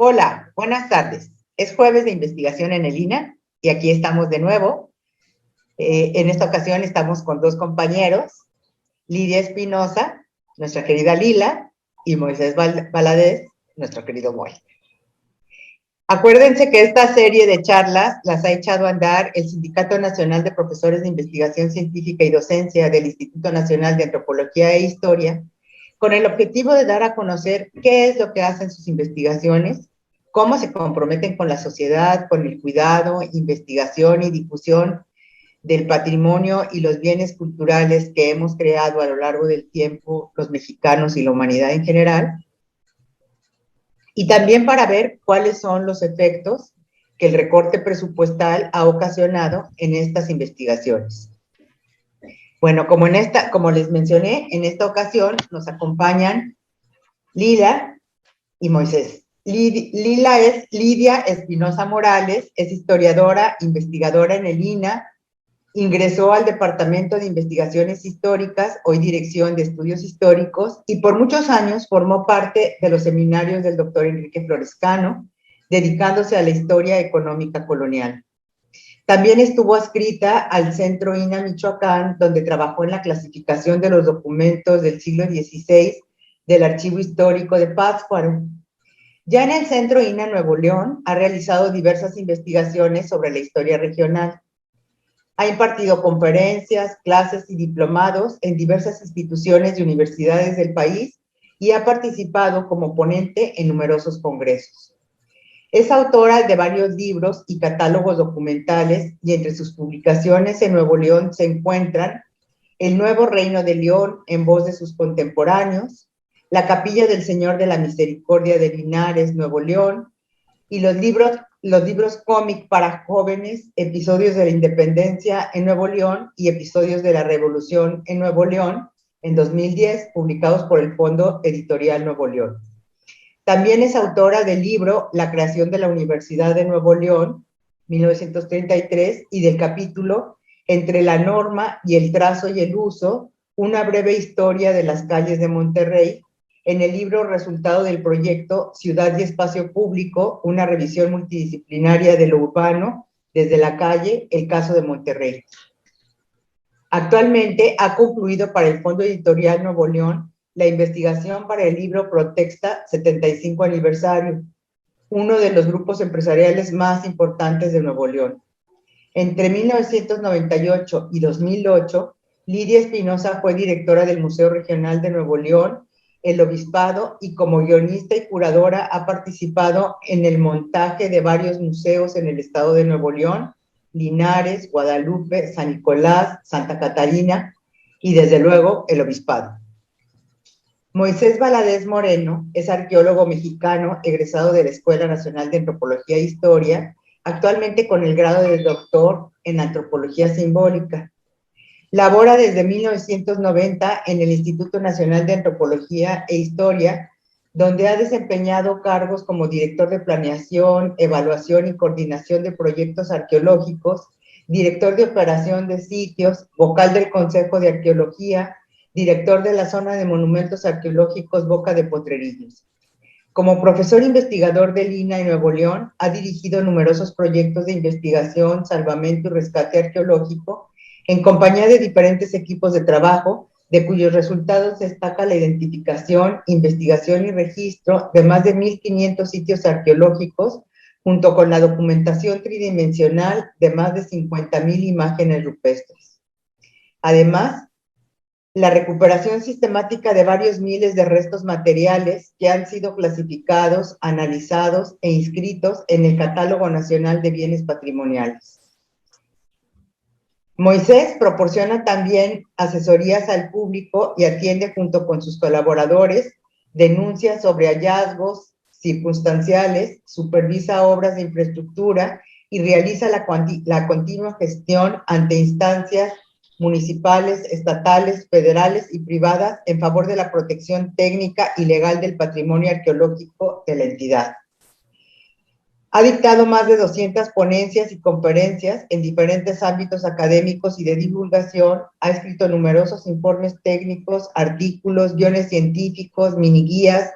Hola, buenas tardes. Es jueves de investigación en el INA y aquí estamos de nuevo. En esta ocasión estamos con dos compañeros, Lidia Espinosa, nuestra querida Lila, y Moisés Valadez, nuestro querido Moy. Acuérdense que esta serie de charlas las ha echado a andar el Sindicato Nacional de Profesores de Investigación Científica y Docencia del Instituto Nacional de Antropología e Historia, con el objetivo de dar a conocer qué es lo que hacen sus investigaciones, cómo se comprometen con la sociedad, con el cuidado, investigación y difusión del patrimonio y los bienes culturales que hemos creado a lo largo del tiempo los mexicanos y la humanidad en general, y también para ver cuáles son los efectos que el recorte presupuestal ha ocasionado en estas investigaciones. Bueno, como les mencioné, en esta ocasión nos acompañan Lila y Moisés. Lila es Lidia Espinosa Morales, es historiadora, investigadora en el INA, ingresó al Departamento de Investigaciones Históricas, hoy Dirección de Estudios Históricos, y por muchos años formó parte de los seminarios del doctor Enrique Florescano, dedicándose a la historia económica colonial. También estuvo adscrita al Centro INA Michoacán, donde trabajó en la clasificación de los documentos del siglo XVI del Archivo Histórico de Pátzcuaro. Ya en el Centro INA Nuevo León ha realizado diversas investigaciones sobre la historia regional. Ha impartido conferencias, clases y diplomados en diversas instituciones y universidades del país y ha participado como ponente en numerosos congresos. Es autora de varios libros y catálogos documentales y entre sus publicaciones en Nuevo León se encuentran El Nuevo Reino de León en voz de sus contemporáneos, La Capilla del Señor de la Misericordia de Linares, Nuevo León, y los libros cómic para jóvenes, Episodios de la Independencia en Nuevo León y Episodios de la Revolución en Nuevo León, en 2010, publicados por el Fondo Editorial Nuevo León. También es autora del libro La creación de la Universidad de Nuevo León, 1933, y del capítulo Entre la norma y el trazo y el uso, una breve historia de las calles de Monterrey, en el libro resultado del proyecto Ciudad y Espacio Público, una revisión multidisciplinaria de lo urbano desde la calle, el caso de Monterrey. Actualmente ha concluido para el Fondo Editorial Nuevo León la investigación para el libro Protexta 75 aniversario, uno de los grupos empresariales más importantes de Nuevo León. Entre 1998 y 2008, Lidia Espinosa fue directora del Museo Regional de Nuevo León, el Obispado, y como guionista y curadora ha participado en el montaje de varios museos en el estado de Nuevo León, Linares, Guadalupe, San Nicolás, Santa Catarina y desde luego el Obispado. Moisés Valadez Moreno es arqueólogo mexicano egresado de la Escuela Nacional de Antropología e Historia, actualmente con el grado de doctor en Antropología Simbólica. Labora desde 1990 en el Instituto Nacional de Antropología e Historia, donde ha desempeñado cargos como director de planeación, evaluación y coordinación de proyectos arqueológicos, director de operación de sitios, vocal del Consejo de Arqueología, director de la Zona de Monumentos Arqueológicos Boca de Potrerillos. Como profesor investigador del INA en Nuevo León, ha dirigido numerosos proyectos de investigación, salvamento y rescate arqueológico en compañía de diferentes equipos de trabajo, de cuyos resultados destaca la identificación, investigación y registro de más de 1,500 sitios arqueológicos, junto con la documentación tridimensional de más de 50,000 imágenes rupestres. Además, la recuperación sistemática de varios miles de restos materiales que han sido clasificados, analizados e inscritos en el Catálogo Nacional de Bienes Patrimoniales. Moisés proporciona también asesorías al público y atiende junto con sus colaboradores denuncias sobre hallazgos circunstanciales, supervisa obras de infraestructura y realiza la continua gestión ante instancias municipales, estatales, federales y privadas en favor de la protección técnica y legal del patrimonio arqueológico de la entidad. Ha dictado más de 200 ponencias y conferencias en diferentes ámbitos académicos y de divulgación, ha escrito numerosos informes técnicos, artículos, guiones científicos, miniguías,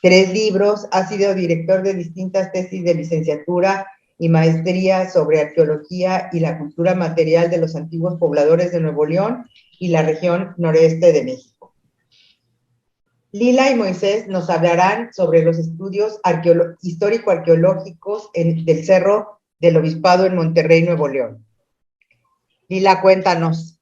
3 libros, ha sido director de distintas tesis de licenciatura y maestría sobre arqueología y la cultura material de los antiguos pobladores de Nuevo León y la región noreste de México. Lila y Moisés nos hablarán sobre los estudios histórico-arqueológicos del Cerro del Obispado en Monterrey, Nuevo León. Lila, cuéntanos.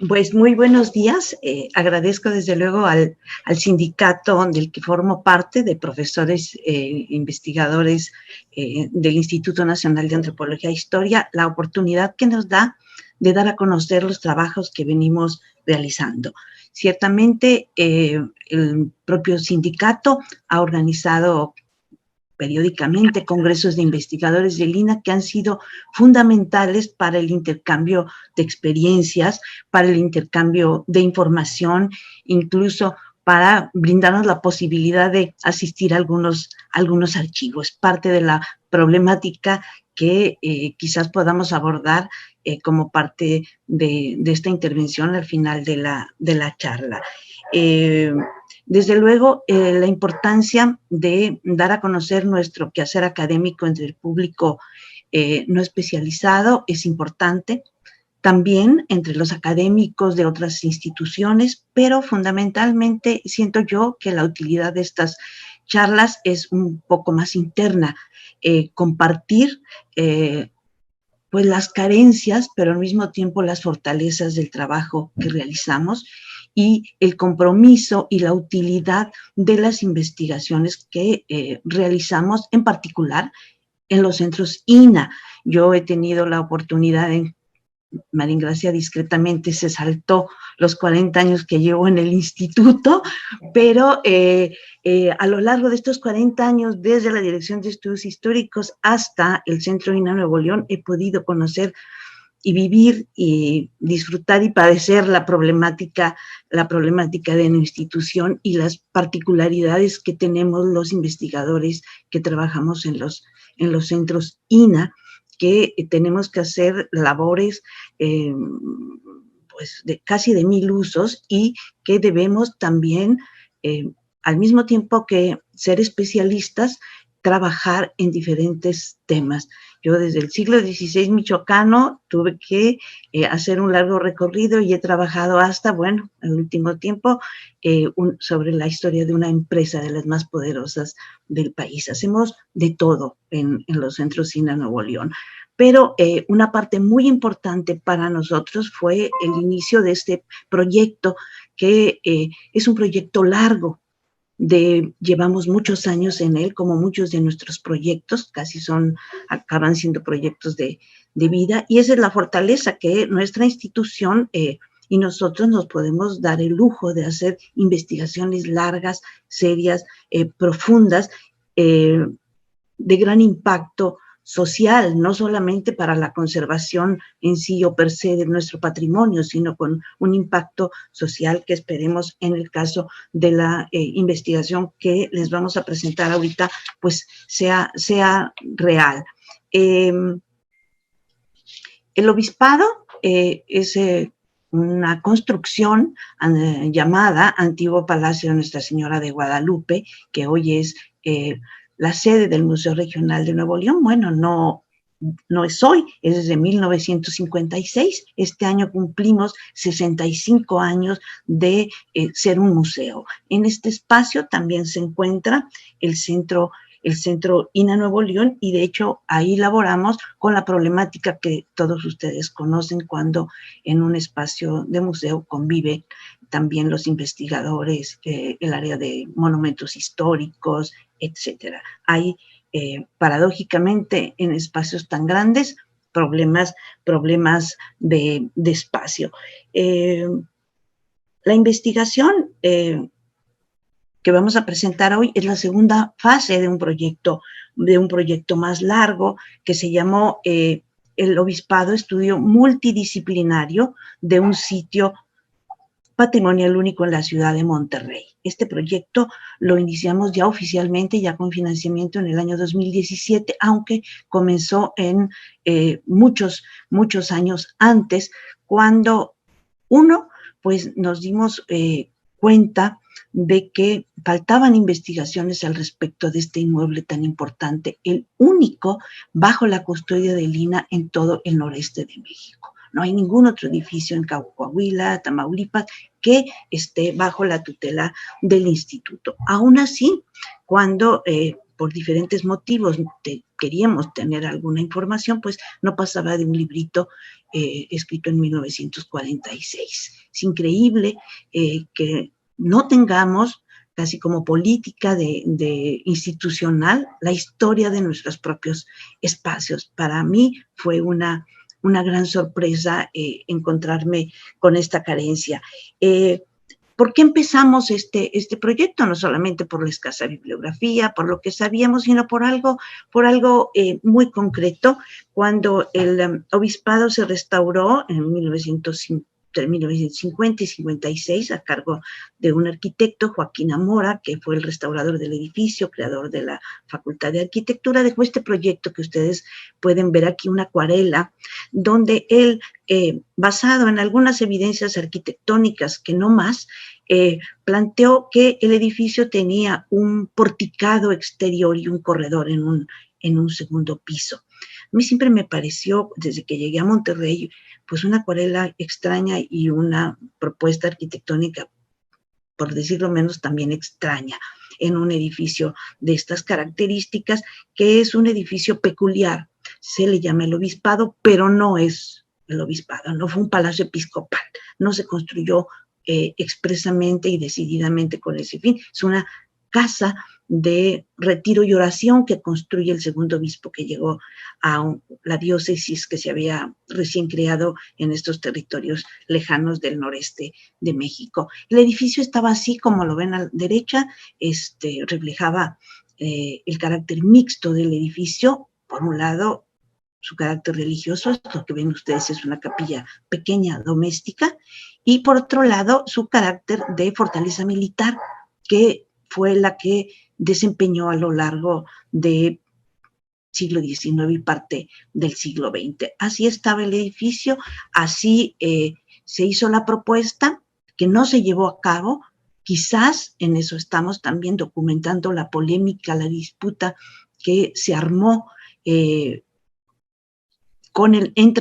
Pues muy buenos días. Agradezco desde luego al sindicato del que formo parte, de profesores investigadores del Instituto Nacional de Antropología e Historia, la oportunidad que nos da de dar a conocer los trabajos que venimos realizando. Ciertamente, el propio sindicato ha organizado periódicamente congresos de investigadores del INAH que han sido fundamentales para el intercambio de experiencias, para el intercambio de información, incluso para brindarnos la posibilidad de asistir a algunos archivos. Parte de la problemática que quizás podamos abordar como parte de esta intervención al final de la charla. Desde luego, la importancia de dar a conocer nuestro quehacer académico entre el público no especializado es importante, también entre los académicos de otras instituciones, pero fundamentalmente siento yo que la utilidad de estas charlas es un poco más interna, compartir pues las carencias, pero al mismo tiempo las fortalezas del trabajo que realizamos y el compromiso y la utilidad de las investigaciones que realizamos, en particular en los centros INAH. Yo he tenido la oportunidad de, María Ingracia discretamente se saltó los 40 años que llevo en el instituto, pero a lo largo de estos 40 años, desde la Dirección de Estudios Históricos hasta el Centro INAH Nuevo León, he podido conocer y vivir y disfrutar y padecer la problemática de la institución y las particularidades que tenemos los investigadores que trabajamos en los centros INAH, que tenemos que hacer labores pues casi de 1000 usos y que debemos también, al mismo tiempo que ser especialistas, trabajar en diferentes temas. Yo desde el siglo XVI michoacano tuve que hacer un largo recorrido y he trabajado hasta, bueno, el último tiempo, sobre la historia de una empresa de las más poderosas del país. Hacemos de todo en los centros INAH Nuevo León. Pero una parte muy importante para nosotros fue el inicio de este proyecto, que es un proyecto largo. Llevamos muchos años en él, como muchos de nuestros proyectos, acaban siendo proyectos de vida, y esa es la fortaleza que nuestra institución y nosotros nos podemos dar el lujo de hacer investigaciones largas, serias, profundas, de gran impacto social, no solamente para la conservación en sí o per se de nuestro patrimonio, sino con un impacto social que esperemos en el caso de la investigación que les vamos a presentar ahorita, pues sea real. El obispado es una construcción llamada Antiguo Palacio de Nuestra Señora de Guadalupe, que hoy es la sede del Museo Regional de Nuevo León. Bueno, no es hoy, es desde 1956. Este año cumplimos 65 años de ser un museo. En este espacio también se encuentra el centro INAH Nuevo León, y de hecho ahí laboramos con la problemática que todos ustedes conocen cuando en un espacio de museo convive también los investigadores, el área de monumentos históricos, etcétera. Hay, paradójicamente, en espacios tan grandes, problemas de espacio. La investigación que vamos a presentar hoy es la segunda fase de un proyecto más largo que se llamó el Obispado Estudio Multidisciplinario de un sitio patrimonial único en la ciudad de Monterrey. Este proyecto lo iniciamos ya oficialmente, ya con financiamiento en el año 2017, aunque comenzó en muchos años antes, cuando pues nos dimos cuenta de que faltaban investigaciones al respecto de este inmueble tan importante, el único bajo la custodia del INAH en todo el noreste de México. No hay ningún otro edificio en Coahuila, Tamaulipas, que esté bajo la tutela del instituto. Aún así, cuando por diferentes motivos queríamos tener alguna información, pues no pasaba de un librito escrito en 1946. Es increíble que no tengamos, casi como política de institucional, la historia de nuestros propios espacios. Para mí fue una gran sorpresa encontrarme con esta carencia. ¿Por qué empezamos este proyecto? No solamente por la escasa bibliografía, por lo que sabíamos, sino por algo muy concreto. Cuando el obispado se restauró en 1950 y 56 a cargo de un arquitecto, Joaquín Amora, que fue el restaurador del edificio, creador de la Facultad de Arquitectura, dejó este proyecto que ustedes pueden ver aquí, una acuarela, donde él, basado en algunas evidencias arquitectónicas que no más, planteó que el edificio tenía un porticado exterior y un corredor en un segundo piso. A mí siempre me pareció, desde que llegué a Monterrey, pues una acuarela extraña y una propuesta arquitectónica, por decirlo menos, también extraña en un edificio de estas características, que es un edificio peculiar. Se le llama el obispado, pero no es el obispado, no fue un palacio episcopal, no se construyó expresamente y decididamente con ese fin. Es una casa de retiro y oración que construye el segundo obispo que llegó a la diócesis que se había recién creado en estos territorios lejanos del noreste de México. El edificio estaba así como lo ven a la derecha, reflejaba el carácter mixto del edificio. Por un lado, su carácter religioso, esto que ven ustedes es una capilla pequeña doméstica, y por otro lado, su carácter de fortaleza militar, que fue la que desempeñó a lo largo del siglo XIX y parte del siglo XX. Así estaba el edificio, así se hizo la propuesta, que no se llevó a cabo. Quizás en eso estamos también documentando la polémica, la disputa que se armó entre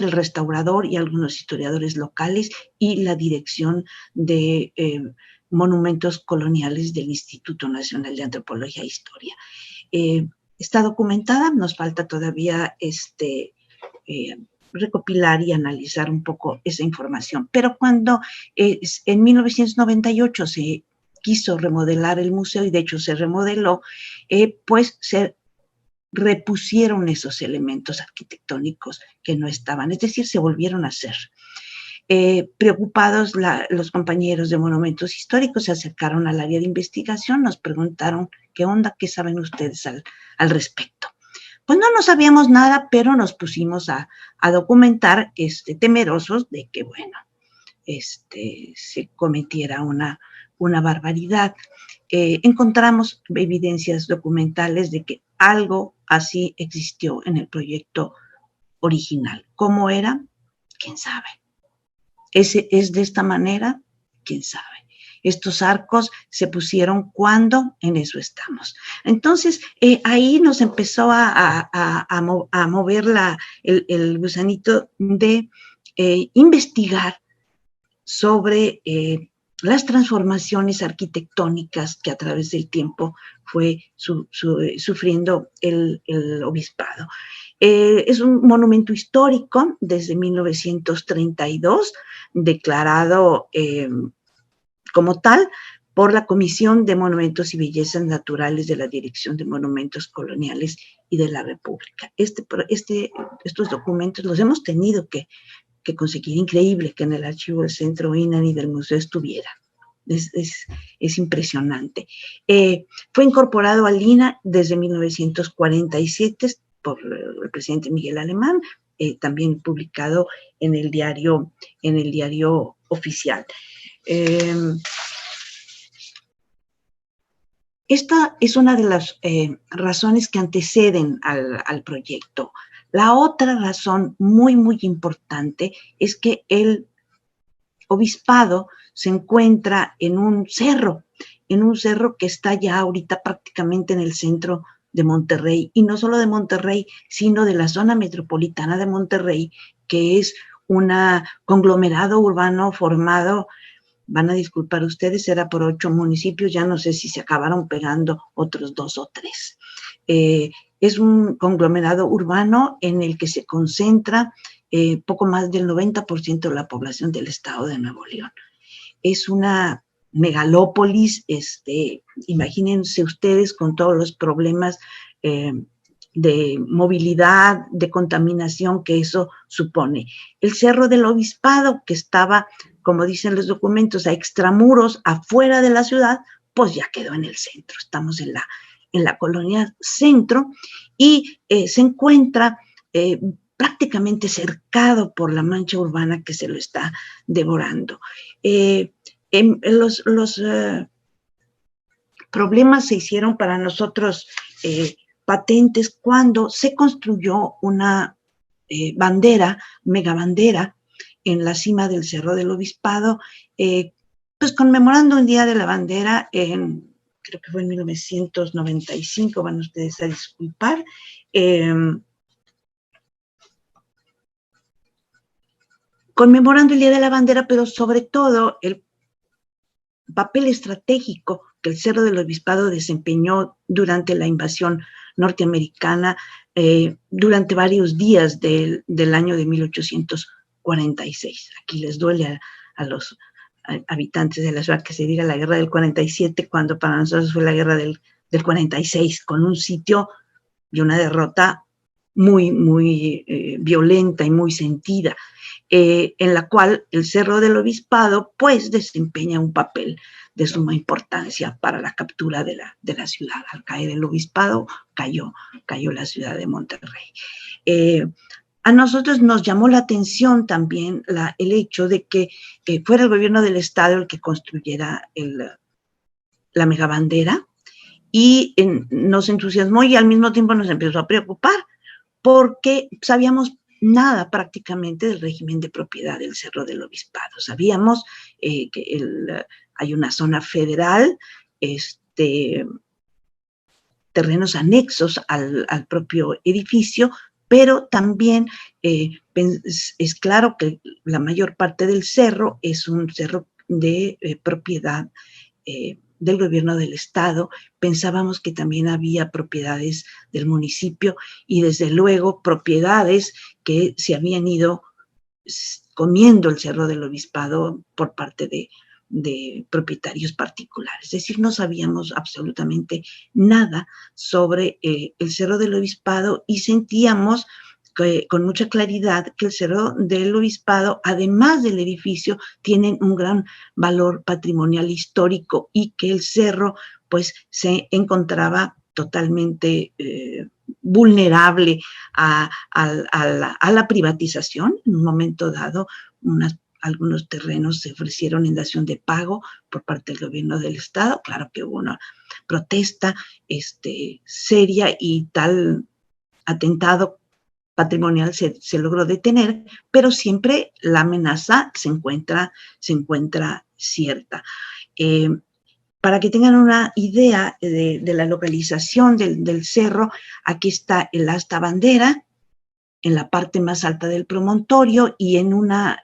el restaurador y algunos historiadores locales y la dirección de monumentos coloniales del Instituto Nacional de Antropología e Historia. Está documentada, nos falta todavía recopilar y analizar un poco esa información. Pero cuando en 1998 se quiso remodelar el museo, y de hecho se remodeló, pues se repusieron esos elementos arquitectónicos que no estaban, es decir, se volvieron a hacer. Preocupados, los compañeros de monumentos históricos se acercaron al área de investigación, nos preguntaron qué onda, qué saben ustedes al respecto. Pues no sabíamos nada, pero nos pusimos a documentar, temerosos de que, bueno, se cometiera una barbaridad. Encontramos evidencias documentales de que algo así existió en el proyecto original. ¿Cómo era? ¿Quién sabe? ¿Es de esta manera? ¿Quién sabe? Estos arcos se pusieron cuando, en eso estamos. Entonces, ahí nos empezó a mover el gusanito de investigar sobre las transformaciones arquitectónicas que a través del tiempo fue sufriendo el obispado. Es un monumento histórico desde 1932, declarado como tal por la Comisión de Monumentos y Bellezas Naturales de la Dirección de Monumentos Coloniales y de la República. Estos documentos los hemos tenido que conseguir. Increíble que en el archivo del Centro INAH y del museo estuviera. Es impresionante. Fue incorporado al INAH desde 1947 por el presidente Miguel Alemán, también publicado en el diario oficial. Esta es una de las razones que anteceden al proyecto. La otra razón muy, muy importante es que el obispado se encuentra en un cerro que está ya ahorita prácticamente en el centro de Monterrey, y no solo de Monterrey, sino de la zona metropolitana de Monterrey, que es un conglomerado urbano formado, van a disculpar ustedes, era por 8 municipios, ya no sé si se acabaron pegando otros 2 o 3. Es un conglomerado urbano en el que se concentra poco más del 90% de la población del estado de Nuevo León. Es una megalópolis, imagínense ustedes con todos los problemas de movilidad, de contaminación que eso supone. El Cerro del Obispado, que estaba, como dicen los documentos, a extramuros, afuera de la ciudad, pues ya quedó en el centro. Estamos en la colonia centro, y se encuentra prácticamente cercado por la mancha urbana que se lo está devorando. Los problemas se hicieron para nosotros patentes cuando se construyó una megabandera en la cima del Cerro del Obispado, pues conmemorando un Día de la Bandera, creo que fue en 1995, van ustedes a disculpar, conmemorando el Día de la Bandera, pero sobre todo el papel estratégico que el Cerro del Obispado desempeñó durante la invasión norteamericana durante varios días del año de 1846. Aquí les duele a los habitantes de la ciudad que se diga la guerra del 47, cuando para nosotros fue la guerra del 46, con un sitio y una derrota muy, muy violenta y muy sentida, en la cual el Cerro del Obispado pues desempeña un papel de suma importancia para la captura de la ciudad. Al caer el obispado, cayó la ciudad de Monterrey. A nosotros nos llamó la atención también el hecho de que fuera el gobierno del estado el que construyera la megabandera, y nos entusiasmó y al mismo tiempo nos empezó a preocupar, porque sabíamos nada prácticamente del régimen de propiedad del Cerro del Obispado. Sabíamos que hay una zona federal, terrenos anexos al propio edificio, pero también es claro que la mayor parte del cerro es un cerro de propiedad del gobierno del estado. Pensábamos que también había propiedades del municipio y desde luego propiedades que se habían ido comiendo el Cerro del Obispado por parte de propietarios particulares. Es decir, no sabíamos absolutamente nada sobre el Cerro del Obispado, y sentíamos con mucha claridad que el Cerro del Obispado, además del edificio, tienen un gran valor patrimonial histórico, y que el cerro pues se encontraba totalmente vulnerable a la privatización. En un momento dado, algunos terrenos se ofrecieron en dación de pago por parte del gobierno del estado. Claro que hubo una protesta seria, y tal atentado patrimonial se logró detener, pero siempre la amenaza se encuentra cierta. Para que tengan una idea de la localización del cerro, aquí está el asta bandera en la parte más alta del promontorio, y en una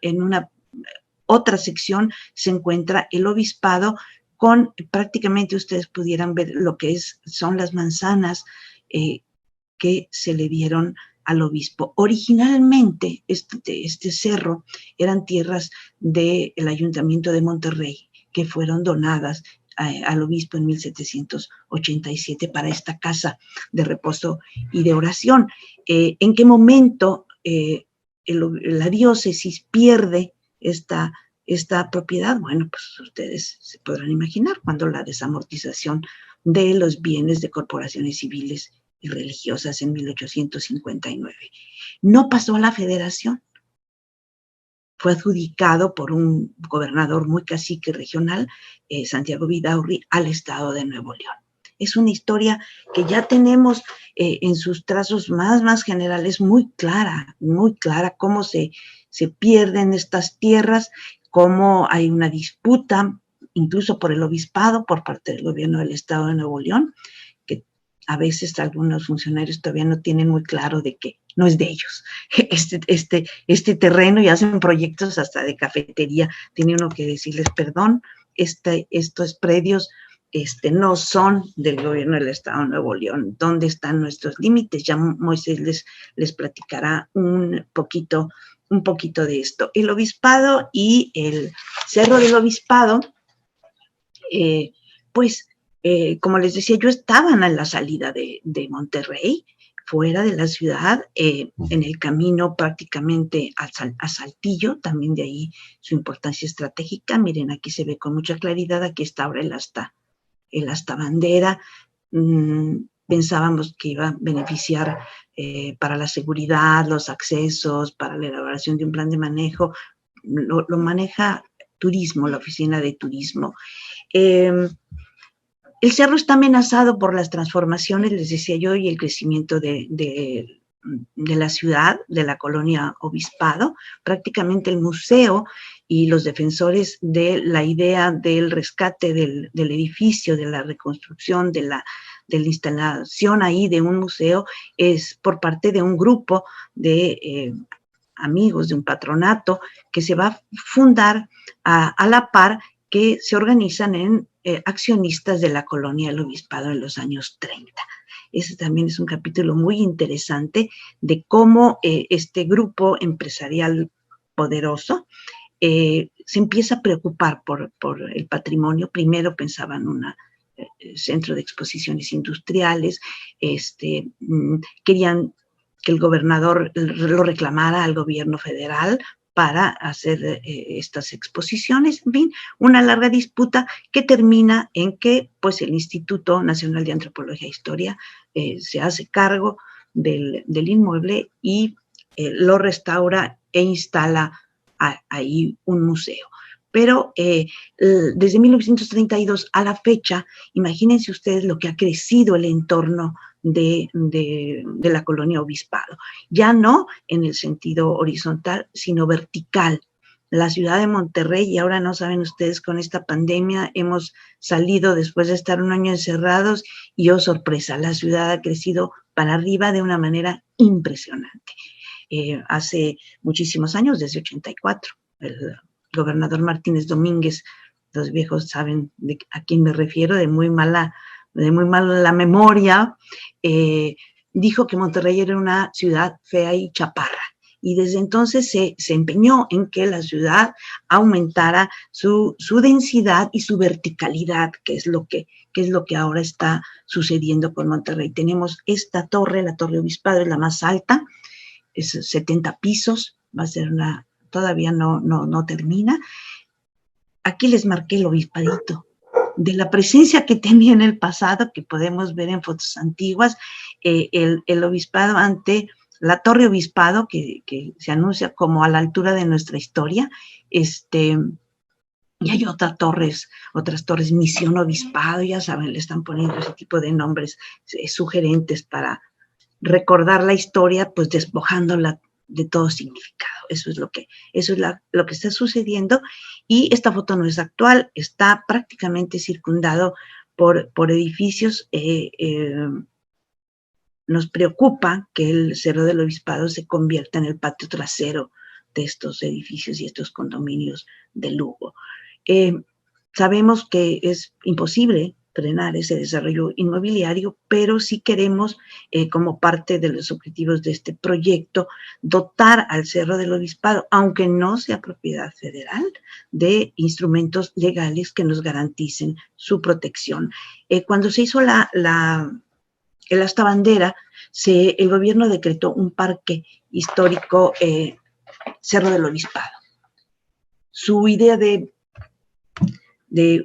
otra sección se encuentra el obispado, con prácticamente ustedes pudieran ver lo que son las manzanas que se le dieron al obispo. Originalmente este cerro eran tierras del Ayuntamiento de Monterrey, que fueron donadas al obispo en 1787 para esta casa de reposo y de oración. ¿En qué momento la diócesis pierde esta propiedad? Bueno, pues ustedes se podrán imaginar, cuando la desamortización de los bienes de corporaciones civiles y religiosas en 1859. No pasó a la federación. Fue adjudicado por un gobernador muy cacique regional, Santiago Vidaurri, al estado de Nuevo León. Es una historia que ya tenemos en sus trazos más generales muy clara cómo se pierden estas tierras, cómo hay una disputa, incluso por el obispado, por parte del gobierno del Estado de Nuevo León, que a veces algunos funcionarios todavía no tienen muy claro de que no es de ellos este terreno, y hacen proyectos hasta de cafetería. Tiene uno que decirles, perdón, estos predios no son del gobierno del Estado de Nuevo León. ¿Dónde están nuestros límites? Ya Moisés les platicará un poquito de esto. El obispado y el Cerro del Obispado, como les decía, yo estaba en la salida de Monterrey, fuera de la ciudad, en el camino prácticamente a Saltillo, también de ahí su importancia estratégica. Miren, aquí se ve con mucha claridad, aquí está ahora el asta bandera. Pensábamos que iba a beneficiar para la seguridad, los accesos, para la elaboración de un plan de manejo. Lo maneja turismo, la oficina de turismo. El cerro está amenazado por las transformaciones, les decía yo, y el crecimiento de la ciudad, de la colonia Obispado. Prácticamente el museo y los defensores de la idea del rescate del edificio, de la reconstrucción, de la instalación ahí de un museo, es por parte de un grupo de amigos, de un patronato que se va a fundar a la par, que se organizan en accionistas de la colonia del Obispado en los años 30. Ese también es un capítulo muy interesante de cómo este grupo empresarial poderoso se empieza a preocupar por el patrimonio. Primero pensaban un centro de exposiciones industriales, querían que el gobernador lo reclamara al gobierno federal para hacer estas exposiciones. En fin, una larga disputa que termina en que pues, el Instituto Nacional de Antropología e Historia se hace cargo del inmueble y lo restaura e instala ahí un museo. Pero desde 1932 a la fecha, imagínense ustedes lo que ha crecido el entorno de la colonia Obispado. Ya no en el sentido horizontal, sino vertical. La ciudad de Monterrey, y ahora no saben ustedes, con esta pandemia hemos salido después de estar un año encerrados y, oh sorpresa, la ciudad ha crecido para arriba de una manera impresionante. Hace muchísimos años, desde 84, el gobernador Martínez Domínguez, los viejos saben a quién me refiero, de muy mala memoria, dijo que Monterrey era una ciudad fea y chaparra. Y desde entonces se empeñó en que la ciudad aumentara su densidad y su verticalidad, que es lo que ahora está sucediendo con Monterrey. Tenemos esta torre, la Torre Obispado, es la más alta, es 70 pisos, va a ser todavía no termina. Aquí les marqué el obispadito, de la presencia que tenía en el pasado, que podemos ver en fotos antiguas, el obispado ante la Torre Obispado, que se anuncia como a la altura de nuestra historia, y hay otras torres, Misión Obispado, ya saben, le están poniendo ese tipo de nombres sugerentes para recordar la historia, pues despojándola de todo significado. Eso es lo que está sucediendo, y esta foto no es actual, está prácticamente circundado por edificios. Nos preocupa que el Cerro del Obispado se convierta en el patio trasero de estos edificios y estos condominios de lujo. Sabemos que es imposible frenar ese desarrollo inmobiliario, pero sí queremos, como parte de los objetivos de este proyecto, dotar al Cerro del Obispado, aunque no sea propiedad federal, de instrumentos legales que nos garanticen su protección. Cuando se hizo el asta bandera, el gobierno decretó un parque histórico, Cerro del Obispado. Su idea de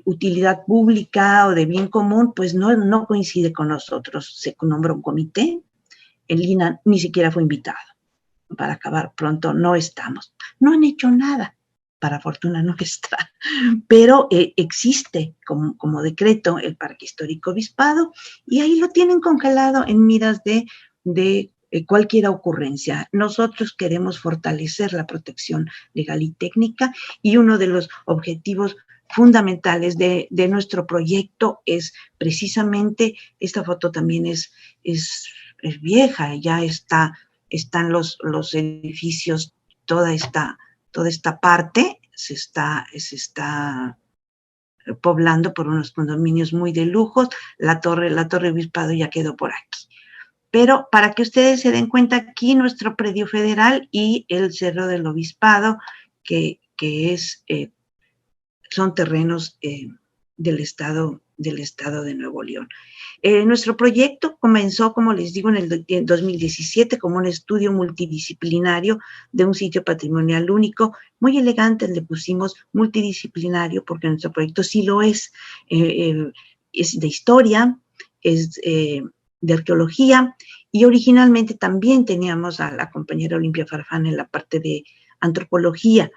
utilidad pública o de bien común, pues no coincide con nosotros. Se nombró un comité, el INAH ni siquiera fue invitado. Para acabar pronto, no estamos. No han hecho nada, para fortuna no está, pero existe como decreto el Parque Histórico Obispado, y ahí lo tienen congelado en miras de cualquier ocurrencia. Nosotros queremos fortalecer la protección legal y técnica, y uno de los objetivos fundamentales de nuestro proyecto es precisamente, esta foto también es vieja, ya están los edificios, toda esta parte se está poblando por unos condominios muy de lujos. La torre Obispado ya quedó por aquí. Pero para que ustedes se den cuenta, aquí nuestro predio federal y el Cerro del Obispado, que son terrenos del estado de Nuevo León. Nuestro proyecto comenzó, como les digo, en 2017 como un estudio multidisciplinario de un sitio patrimonial único. Muy elegante le pusimos multidisciplinario porque nuestro proyecto sí lo es. Es de historia, es de arqueología, y originalmente también teníamos a la compañera Olimpia Farfán en la parte de antropología.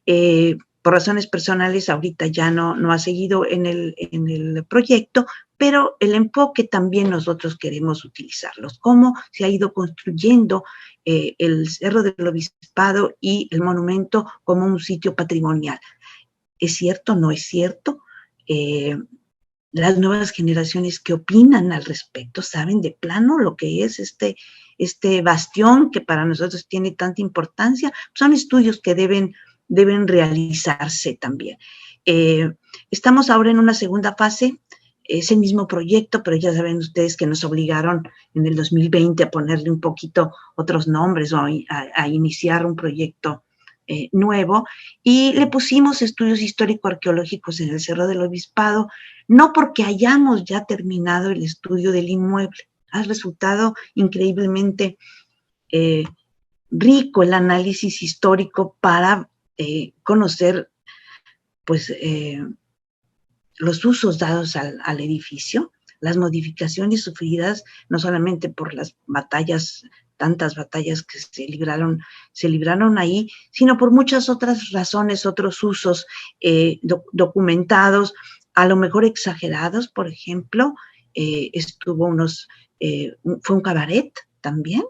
Por razones personales, ahorita ya no ha seguido en el proyecto, pero el enfoque también nosotros queremos utilizarlos. Cómo se ha ido construyendo el Cerro del Obispado y el monumento como un sitio patrimonial. ¿Es cierto? ¿No es cierto? Las nuevas generaciones que opinan al respecto saben de plano lo que es este bastión que para nosotros tiene tanta importancia. Son estudios que deben realizarse también. Estamos ahora en una segunda fase, es el mismo proyecto, pero ya saben ustedes que nos obligaron en el 2020 a ponerle un poquito otros nombres o a iniciar un proyecto nuevo, y le pusimos estudios histórico-arqueológicos en el Cerro del Obispado, no porque hayamos ya terminado el estudio del inmueble. Ha resultado increíblemente rico el análisis histórico para conocer pues los usos dados al edificio, las modificaciones sufridas no solamente por las batallas, tantas batallas que se libraron ahí, sino por muchas otras razones, otros usos documentados, a lo mejor exagerados. Por ejemplo, fue un cabaret también,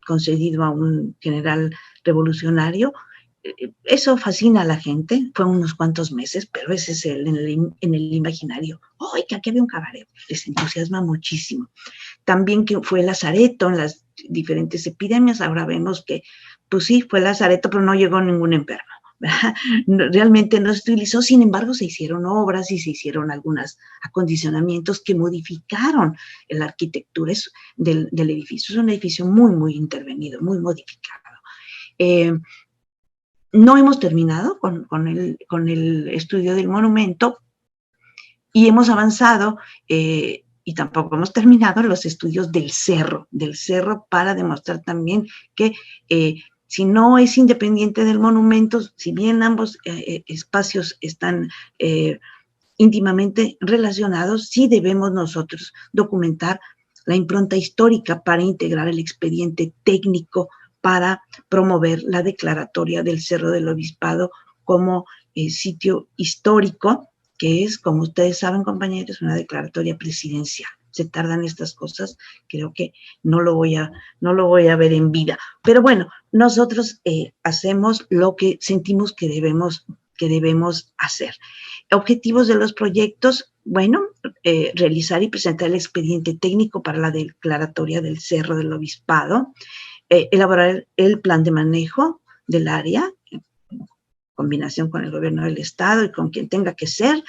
concedido a un general revolucionario. Eso fascina a la gente, fue unos cuantos meses, pero ese es en el imaginario. ¡Ay, que aquí había un cabaret! Les entusiasma muchísimo. También que fue lazareto en las diferentes epidemias. Ahora vemos que, pues sí, fue lazareto, pero no llegó ningún enfermo. Realmente no se utilizó, sin embargo se hicieron obras y se hicieron algunos acondicionamientos que modificaron la arquitectura del edificio. Es un edificio muy, muy intervenido, muy modificado. No hemos terminado con el estudio del monumento y hemos avanzado y tampoco hemos terminado los estudios del cerro para demostrar también que si no es independiente del monumento, si bien ambos espacios están íntimamente relacionados, sí debemos nosotros documentar la impronta histórica para integrar el expediente técnico para promover la declaratoria del Cerro del Obispado como sitio histórico, que es, como ustedes saben, compañeros, una declaratoria presidencial. Se tardan estas cosas, creo que no lo voy a ver en vida. Pero bueno, nosotros hacemos lo que sentimos que debemos hacer. Objetivos de los proyectos, bueno, realizar y presentar el expediente técnico para la declaratoria del Cerro del Obispado, elaborar el plan de manejo del área, en combinación con el gobierno del estado y con quien tenga que ser,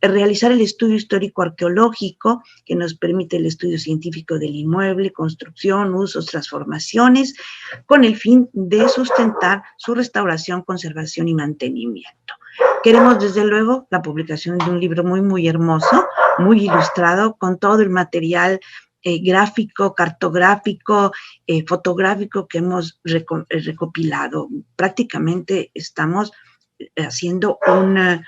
realizar el estudio histórico-arqueológico que nos permite el estudio científico del inmueble, construcción, usos, transformaciones, con el fin de sustentar su restauración, conservación y mantenimiento. Queremos, desde luego, la publicación de un libro muy, muy hermoso, muy ilustrado, con todo el material gráfico, cartográfico, fotográfico que hemos recopilado. Prácticamente estamos haciendo una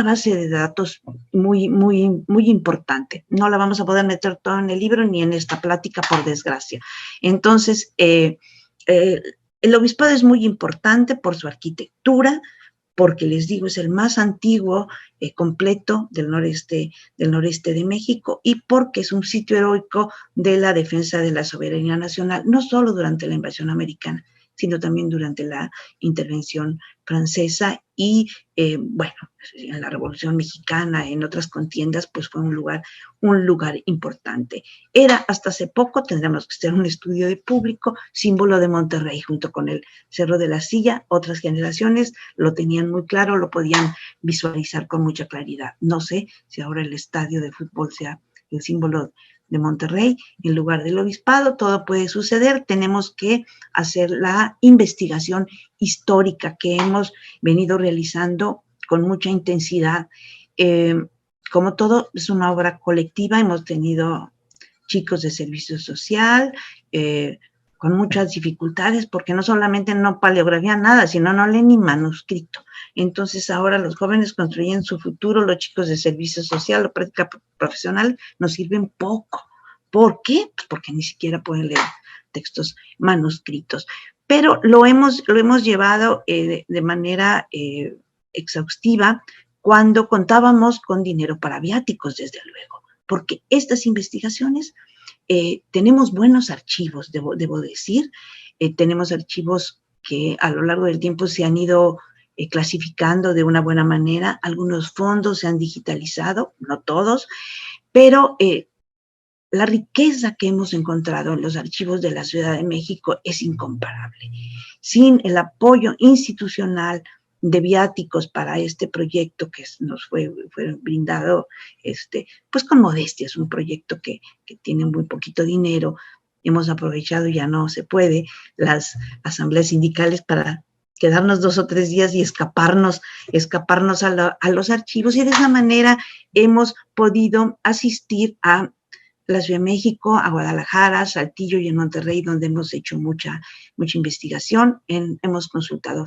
base de datos muy, muy, muy importante. No la vamos a poder meter todo en el libro ni en esta plática, por desgracia. Entonces, el obispado es muy importante por su arquitectura, porque les digo, es el más antiguo completo del noreste de México, y porque es un sitio heroico de la defensa de la soberanía nacional, no solo durante la invasión americana, sino también durante la intervención francesa y, bueno, en la Revolución Mexicana, en otras contiendas, pues fue un lugar importante. Era hasta hace poco, tendríamos que hacer un estudio de público, símbolo de Monterrey, junto con el Cerro de la Silla. Otras generaciones lo tenían muy claro, lo podían visualizar con mucha claridad. No sé si ahora el estadio de fútbol sea el símbolo de Monterrey en lugar del obispado. Todo puede suceder. Tenemos que hacer la investigación histórica que hemos venido realizando con mucha intensidad. Como todo es una obra colectiva, hemos tenido chicos de servicio social, con muchas dificultades, porque no solamente no paleografían nada, sino no leen ni manuscrito. Entonces ahora los jóvenes construyen su futuro, los chicos de servicio social o práctica profesional nos sirven poco. ¿Por qué? Pues porque ni siquiera pueden leer textos manuscritos. Pero lo hemos llevado de manera exhaustiva cuando contábamos con dinero para viáticos, desde luego, porque estas investigaciones, tenemos buenos archivos, debo decir, tenemos archivos que a lo largo del tiempo se han ido clasificando de una buena manera. Algunos fondos se han digitalizado, no todos, pero la riqueza que hemos encontrado en los archivos de la Ciudad de México es incomparable. Sin el apoyo institucional de viáticos para este proyecto que nos fue brindado, pues con modestia, es un proyecto que tiene muy poquito dinero. Hemos aprovechado, ya no se puede, las asambleas sindicales para quedarnos 2 o 3 días y escaparnos a los archivos, y de esa manera hemos podido asistir a la Ciudad de México, a Guadalajara, Saltillo y en Monterrey, donde hemos hecho mucha investigación. Hemos consultado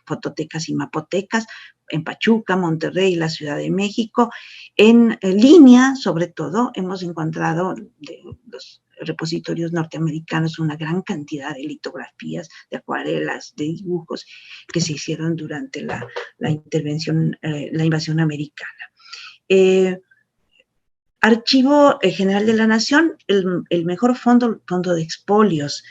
fototecas y mapotecas en Pachuca, Monterrey y la Ciudad de México. En línea, sobre todo, hemos encontrado de los repositorios norteamericanos una gran cantidad de litografías, de acuarelas, de dibujos que se hicieron durante la intervención, la invasión americana. Archivo General de la Nación, el mejor fondo de expolios.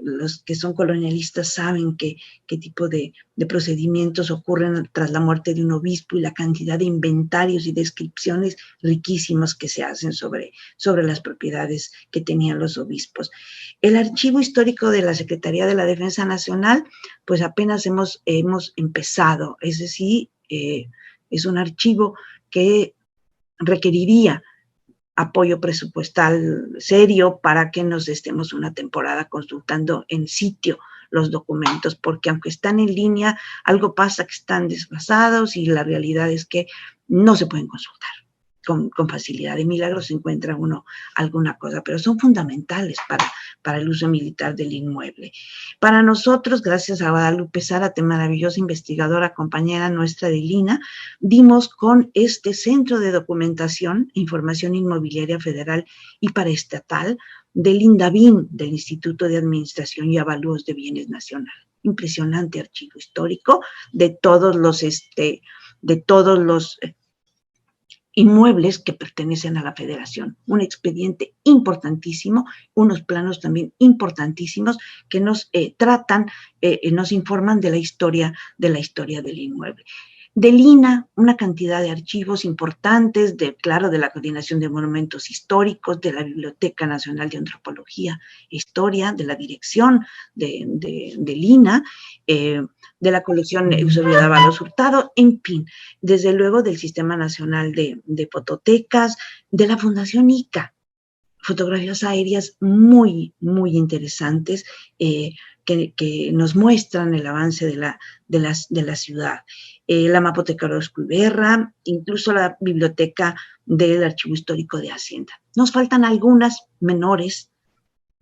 Los que son colonialistas saben qué tipo de procedimientos ocurren tras la muerte de un obispo y la cantidad de inventarios y descripciones riquísimos que se hacen sobre las propiedades que tenían los obispos. El archivo histórico de la Secretaría de la Defensa Nacional, pues apenas hemos empezado. Es decir, es un archivo que requeriría apoyo presupuestal serio para que nos estemos una temporada consultando en sitio los documentos, porque aunque están en línea, algo pasa, que están desfasados y la realidad es que no se pueden consultar con facilidad. De milagro se encuentra uno alguna cosa, pero son fundamentales para el uso militar del inmueble. Para nosotros, gracias a Guadalupe Zárate, maravillosa investigadora, compañera nuestra de Lina, dimos con este Centro de Documentación e Información Inmobiliaria Federal y Paraestatal del INDABIN, del Instituto de Administración y Avalúos de Bienes Nacional. Impresionante archivo histórico de todos los inmuebles que pertenecen a la Federación. Un expediente importantísimo, unos planos también importantísimos que nos tratan, nos informan de la historia del inmueble. De Lina, una cantidad de archivos importantes, de la Coordinación de Monumentos Históricos, de la Biblioteca Nacional de Antropología e Historia, de la Dirección de Lina, de la colección Eusebio Dávalos Hurtado, en fin, desde luego del Sistema Nacional de Fototecas, de la Fundación ICA, fotografías aéreas muy, muy interesantes que nos muestran el avance de la ciudad. La Mapoteca Orozco Iberra, incluso la biblioteca del Archivo Histórico de Hacienda. Nos faltan algunas menores.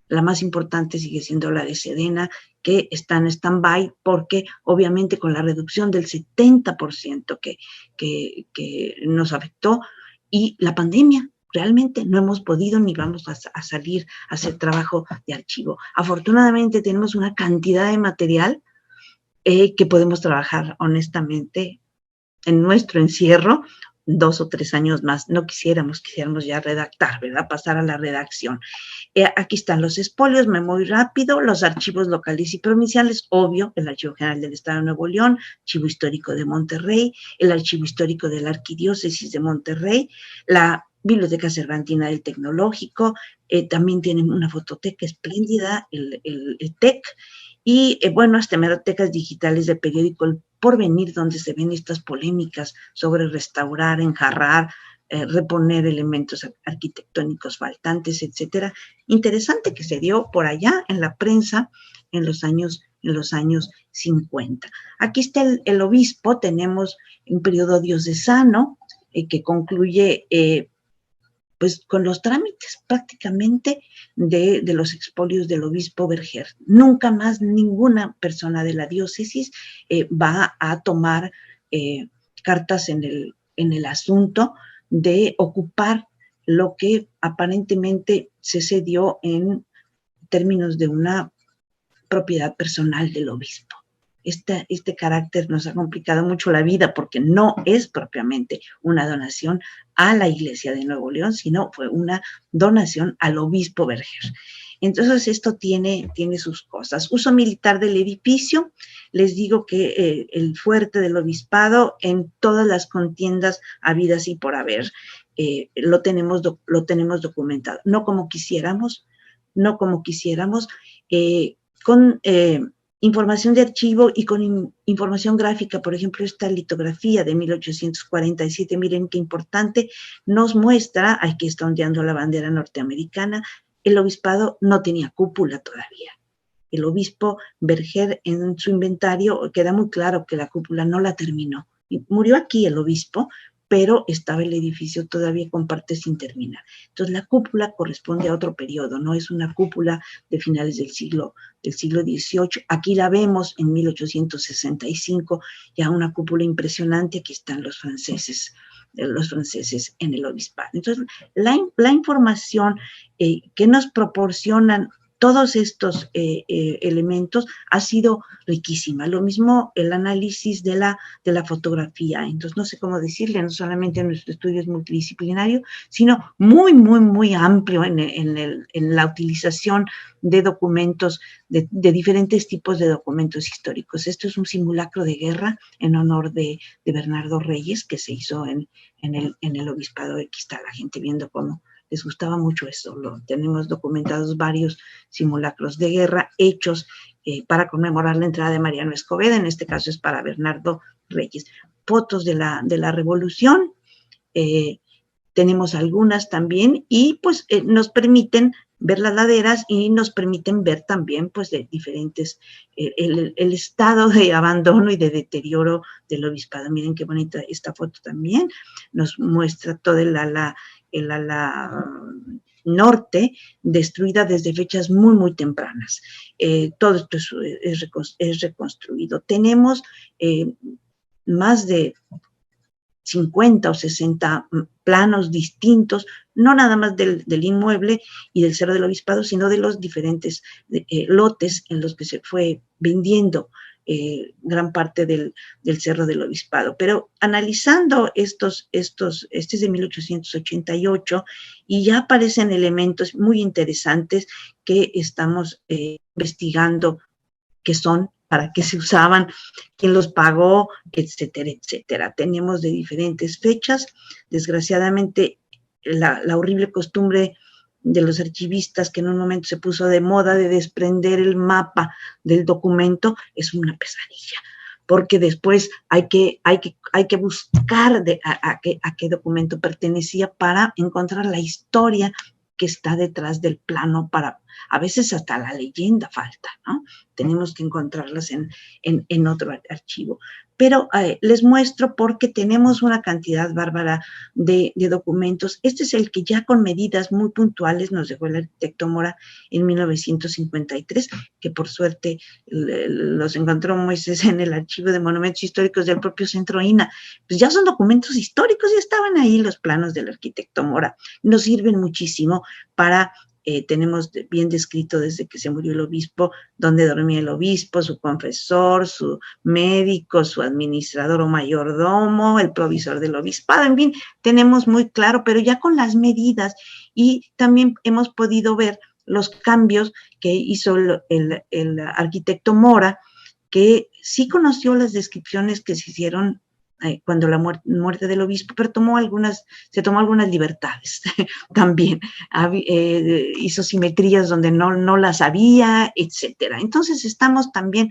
La más importante sigue siendo la de Sedena, que está en stand-by porque obviamente con la reducción del 70% que nos afectó y la pandemia, realmente no hemos podido ni vamos a salir a hacer trabajo de archivo. Afortunadamente tenemos una cantidad de material que podemos trabajar honestamente en nuestro encierro 2 o 3 años más. No quisiéramos ya redactar, ¿verdad? Pasar a la redacción. Aquí están los espolios, me voy rápido, los archivos locales y provinciales, obvio, el Archivo General del Estado de Nuevo León, Archivo Histórico de Monterrey, el Archivo Histórico de la Arquidiócesis de Monterrey, la Biblioteca Cervantina del Tecnológico, también tienen una fototeca espléndida, el TEC, y bueno, hasta hemerotecas digitales del periódico El Porvenir, donde se ven estas polémicas sobre restaurar, enjarrar, reponer elementos arquitectónicos faltantes, etcétera. Interesante que se dio por allá en la prensa en los años 50. Aquí está el obispo, tenemos un periodo diocesano que concluye pues con los trámites prácticamente de los expolios del obispo Berger. Nunca más ninguna persona de la diócesis va a tomar cartas en el asunto de ocupar lo que aparentemente se cedió en términos de una propiedad personal del obispo. Este carácter nos ha complicado mucho la vida porque no es propiamente una donación a la Iglesia de Nuevo León, sino fue una donación al obispo Berger. Entonces, esto tiene sus cosas. Uso militar del edificio. Les digo que el fuerte del obispado en todas las contiendas habidas y por haber, lo tenemos documentado. No como quisiéramos, con información de archivo y con información gráfica. Por ejemplo, esta litografía de 1847, miren qué importante, nos muestra, aquí está ondeando la bandera norteamericana, el obispado no tenía cúpula todavía. El obispo Berger, en su inventario, queda muy claro que la cúpula no la terminó. Murió aquí el obispo, pero estaba el edificio todavía con partes sin terminar. Entonces, la cúpula corresponde a otro periodo, no es una cúpula de finales del siglo XVIII. Aquí la vemos en 1865, ya una cúpula impresionante. Aquí están los franceses en el obispado. Entonces, la información que nos proporcionan todos estos elementos ha sido riquísima. Lo mismo el análisis de la fotografía. Entonces, no sé cómo decirle, no solamente nuestro estudio es multidisciplinario, sino muy, muy, muy amplio en la utilización de documentos, de diferentes tipos de documentos históricos. Esto es un simulacro de guerra en honor de Bernardo Reyes, que se hizo en el obispado. Aquí está la gente viendo cómo les gustaba mucho eso. Tenemos documentados varios simulacros de guerra hechos para conmemorar la entrada de Mariano Escobedo. En este caso es para Bernardo Reyes. Fotos de la Revolución, tenemos algunas también, y pues nos permiten ver las laderas y nos permiten ver también pues de diferentes, el estado de abandono y de deterioro del obispado. Miren qué bonita esta foto también, nos muestra todo el ala norte destruida desde fechas muy, muy tempranas. Todo esto es reconstruido. Tenemos más de 50 o 60 planos distintos, no nada más del inmueble y del Cerro del Obispado, sino de los diferentes lotes en los que se fue vendiendo gran parte del Cerro del Obispado. Pero analizando este es de 1888, y ya aparecen elementos muy interesantes que estamos investigando, que son, para qué se usaban, quién los pagó, etcétera, etcétera. Teníamos de diferentes fechas. Desgraciadamente, la horrible costumbre de los archivistas, que en un momento se puso de moda, de desprender el mapa del documento, es una pesadilla, porque después hay que buscar a qué documento pertenecía para encontrar la historia que está detrás del plano, a veces hasta la leyenda falta, ¿no? Tenemos que encontrarlas en otro archivo. Pero les muestro porque tenemos una cantidad bárbara de documentos. Este es el que ya con medidas muy puntuales nos dejó el arquitecto Mora en 1953, que por suerte los encontró Moisés en el archivo de monumentos históricos del propio Centro INAH. Pues ya son documentos históricos, ya estaban ahí los planos del arquitecto Mora. Nos sirven muchísimo para tenemos bien descrito desde que se murió el obispo, dónde dormía el obispo, su confesor, su médico, su administrador o mayordomo, el provisor del obispado, en fin, tenemos muy claro, pero ya con las medidas, y también hemos podido ver los cambios que hizo el arquitecto Mora, que sí conoció las descripciones que se hicieron cuando la muerte del obispo, pero se tomó algunas libertades también. Hizo simetrías donde no las había, etcétera. Entonces estamos también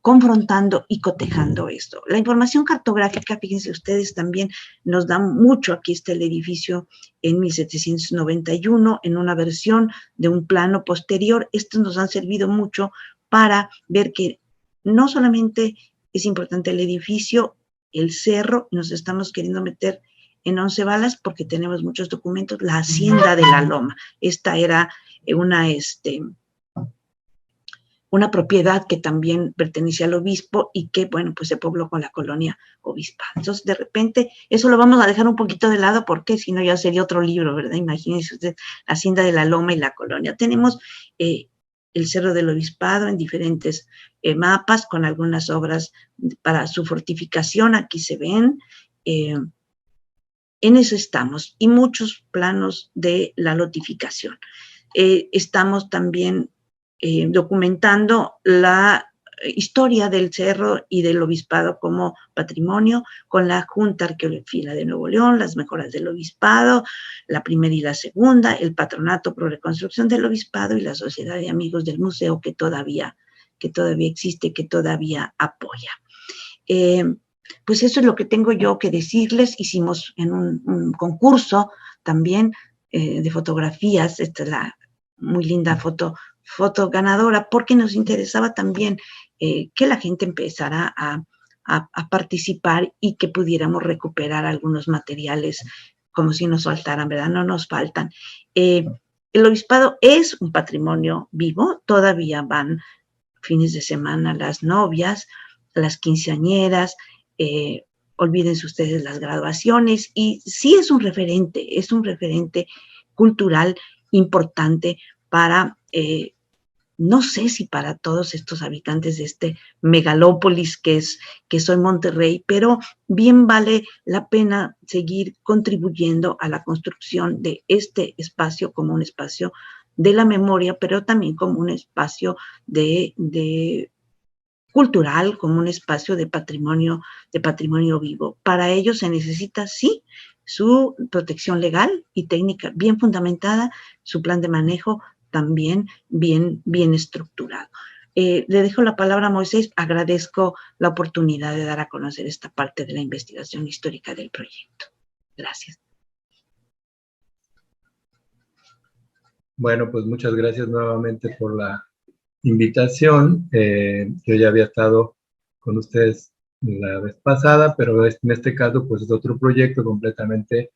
confrontando y cotejando esto. La información cartográfica, fíjense ustedes, también nos da mucho. Aquí está el edificio en 1791, en una versión de un plano posterior. Estos nos han servido mucho para ver que no solamente es importante el edificio, el cerro, nos estamos queriendo meter en 11 balas porque tenemos muchos documentos, la hacienda de la Loma. Esta era una propiedad que también pertenecía al obispo y que, bueno, pues se pobló con la colonia obispal. Entonces, de repente, eso lo vamos a dejar un poquito de lado porque si no ya sería otro libro, ¿verdad? Imagínense usted, la hacienda de la Loma y la colonia. Tenemos el Cerro del Obispado en diferentes mapas con algunas obras para su fortificación, aquí se ven. En eso estamos, y muchos planos de la lotificación. Estamos también documentando la historia del cerro y del obispado como patrimonio, con la Junta Arqueológica de Nuevo León, las mejoras del obispado, la primera y la segunda, el Patronato Pro Reconstrucción del Obispado y la Sociedad de Amigos del Museo que todavía existe, que todavía apoya. Pues eso es lo que tengo yo que decirles. Hicimos en un concurso también de fotografías, esta es la muy linda foto ganadora, porque nos interesaba también que la gente empezara a participar y que pudiéramos recuperar algunos materiales como si nos faltaran, ¿verdad? No nos faltan. El obispado es un patrimonio vivo, todavía van fines de semana las novias, las quinceañeras, olvídense ustedes las graduaciones, y sí es un referente cultural importante para, no sé si para todos estos habitantes de este megalópolis que soy Monterrey, pero bien vale la pena seguir contribuyendo a la construcción de este espacio como un espacio de la memoria, pero también como un espacio de cultural, como un espacio de patrimonio vivo. Para ello se necesita, sí, su protección legal y técnica bien fundamentada, su plan de manejo también bien estructurado. Le dejo la palabra a Moisés. Agradezco la oportunidad de dar a conocer esta parte de la investigación histórica del proyecto. Gracias. Bueno, pues muchas gracias nuevamente por la invitación. Yo ya había estado con ustedes la vez pasada, pero en este caso pues es otro proyecto completamente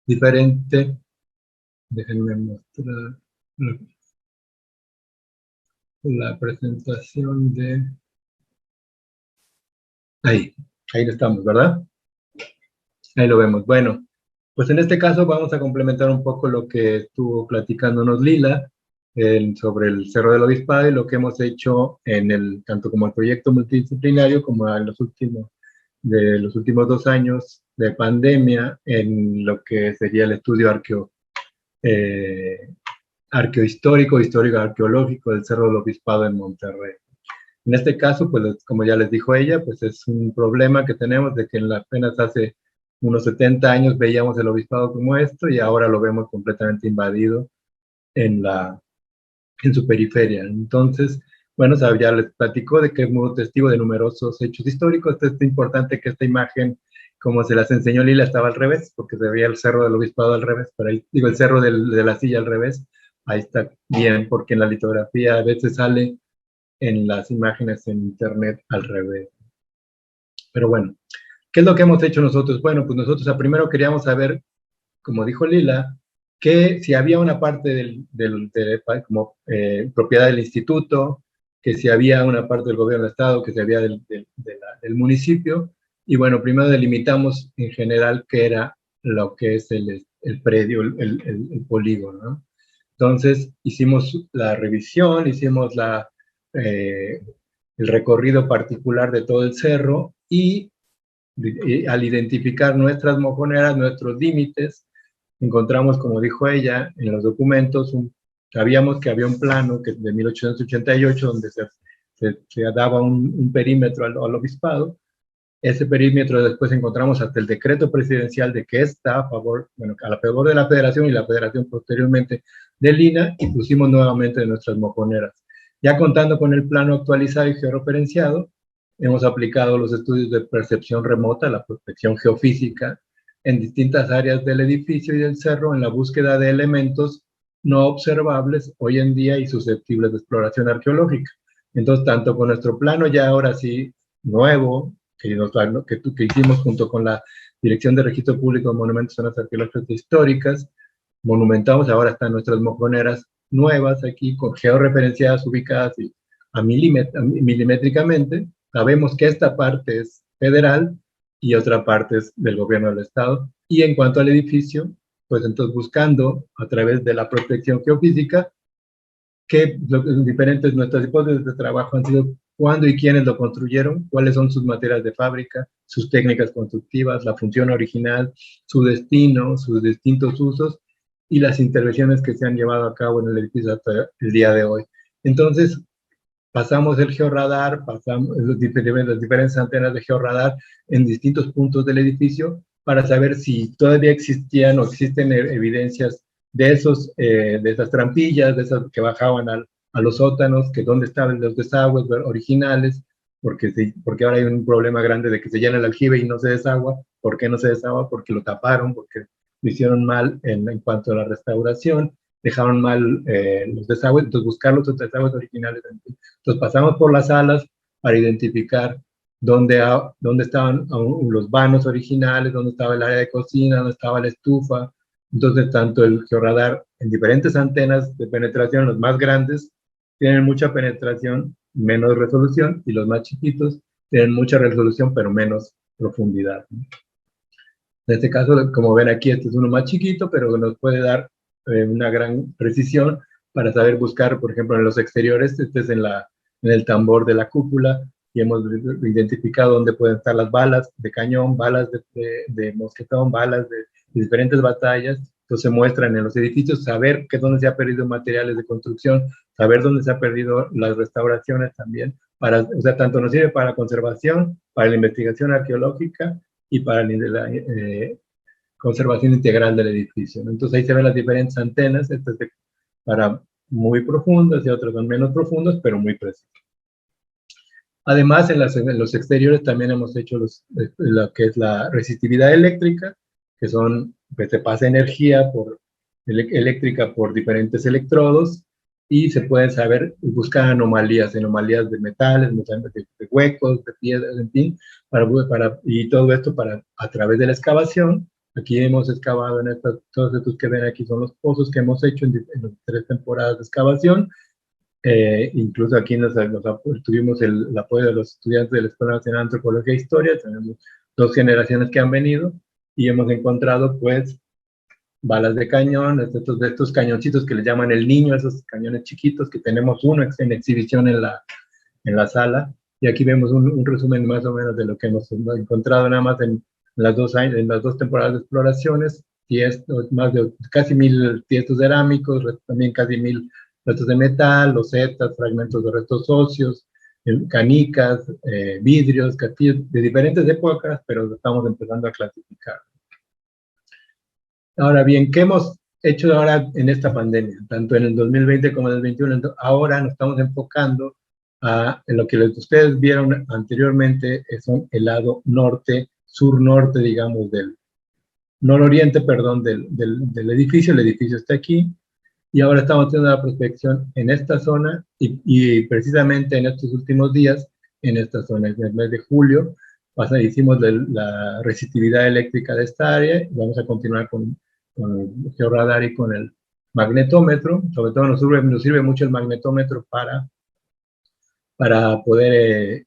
diferente. Déjenme mostrar la presentación de... Ahí lo estamos, ¿verdad? Ahí lo vemos. Bueno, pues en este caso vamos a complementar un poco lo que estuvo platicándonos Lila sobre el Cerro del Obispado y lo que hemos hecho tanto como el proyecto multidisciplinario como en los últimos 2 años de pandemia en lo que sería el estudio histórico-arqueológico del Cerro del Obispado en Monterrey. En este caso, pues como ya les dijo ella, pues es un problema que tenemos de que apenas hace unos 70 años veíamos el obispado como esto y ahora lo vemos completamente invadido en su periferia. Entonces, bueno, ya les platicó de que es muy testigo de numerosos hechos históricos. Es importante que esta imagen, como se las enseñó Lila, estaba al revés, porque se veía el cerro del obispado al revés, el cerro de la silla al revés. Ahí está bien, porque en la litografía a veces sale en las imágenes en internet al revés. Pero bueno, ¿qué es lo que hemos hecho nosotros? Bueno, pues nosotros primero queríamos saber, como dijo Lila, que si había una parte como propiedad del instituto, que si había una parte del gobierno del estado, que si había del municipio. Y bueno, primero delimitamos en general qué era lo que es el predio, el polígono, ¿no? Entonces hicimos la revisión, hicimos el recorrido particular de todo el cerro y al identificar nuestras mojoneras, nuestros límites, encontramos, como dijo ella, en los documentos, sabíamos que había un plano de 1888 donde se daba un perímetro al obispado. Ese perímetro después encontramos hasta el decreto presidencial de que está a favor, bueno, a favor de la federación y la federación posteriormente de Lina, y pusimos nuevamente nuestras mojoneras. Ya contando con el plano actualizado y georreferenciado, hemos aplicado los estudios de percepción remota, la prospección geofísica, en distintas áreas del edificio y del cerro en la búsqueda de elementos no observables hoy en día y susceptibles de exploración arqueológica. Entonces, tanto con nuestro plano ya ahora sí nuevo, que hicimos junto con la Dirección de Registro Público de Monumentos, Zonas Arqueológicas e Históricas, monumentamos, ahora están nuestras mojoneras nuevas aquí, con georreferenciadas, ubicadas milimétricamente. Sabemos que esta parte es federal y otra parte es del gobierno del estado. Y en cuanto al edificio, pues entonces buscando a través de la prospección geofísica, que diferentes nuestras hipótesis de trabajo han sido cuándo y quiénes lo construyeron, cuáles son sus materias de fábrica, sus técnicas constructivas, la función original, su destino, sus distintos usos y las intervenciones que se han llevado a cabo en el edificio hasta el día de hoy. Entonces, pasamos el georradar, pasamos las diferentes antenas de georradar en distintos puntos del edificio para saber si todavía existían o existen evidencias de esas trampillas, de esas que bajaban a los sótanos, que dónde estaban los desagües originales, porque ahora hay un problema grande de que se llena el aljibe y no se desagua. ¿Por qué no se desagua? Porque lo taparon, porque lo hicieron mal en cuanto a la restauración, dejaron mal los desagües, entonces buscar los desagües originales. Entonces pasamos por las salas para identificar dónde estaban los vanos originales, dónde estaba el área de cocina, dónde estaba la estufa. Entonces, tanto el georradar en diferentes antenas de penetración, los más grandes tienen mucha penetración, menos resolución, y los más chiquitos tienen mucha resolución, pero menos profundidad. En este caso, como ven aquí, este es uno más chiquito, pero nos puede dar una gran precisión para saber buscar, por ejemplo, en los exteriores. Este es en el tambor de la cúpula, y hemos identificado dónde pueden estar las balas de cañón, balas de mosquetón, balas de diferentes batallas. Entonces se muestran en los edificios, saber dónde se ha perdido materiales de construcción, saber dónde se ha perdido las restauraciones también. O sea, tanto nos sirve para la conservación, para la investigación arqueológica y para la conservación integral del edificio. Entonces ahí se ven las diferentes antenas, estas para muy profundas y otras son menos profundas, pero muy precisas. Además, en los exteriores también hemos hecho lo que es la resistividad eléctrica, que se pasa energía eléctrica por diferentes electrodos, y se pueden buscar anomalías de metales, de huecos, de piedras, en fin, y todo esto a través de la excavación. Aquí hemos excavado todos estos que ven aquí son los pozos que hemos hecho en las 3 temporadas de excavación. Incluso aquí tuvimos el apoyo de los estudiantes de la Escuela Nacional de Antropología e Historia. Tenemos 2 generaciones que han venido y hemos encontrado pues balas de cañón, de estos cañoncitos que le llaman el niño, esos cañones chiquitos, que tenemos uno en exhibición en la sala. Y aquí vemos un resumen más o menos de lo que hemos encontrado nada más en las 2 temporadas de exploraciones. Más de casi 1000 tiestos cerámicos, también casi 1000 restos de metal, losetas, fragmentos de restos óseos, canicas, vidrios, castillos de diferentes épocas, pero estamos empezando a clasificar. Ahora bien, ¿qué hemos hecho ahora en esta pandemia? Tanto en el 2020 como en el 2021, ahora nos estamos enfocando en lo que ustedes vieron anteriormente, es el lado norte, sur-norte, digamos, del nororiente, perdón, del edificio. El edificio está aquí, y ahora estamos haciendo la prospección en esta zona, y precisamente en estos últimos días, en esta zona, en el mes de julio, hicimos la resistividad eléctrica de esta área, y vamos a continuar con el georradar y con el magnetómetro. Sobre todo nos sirve mucho el magnetómetro para poder,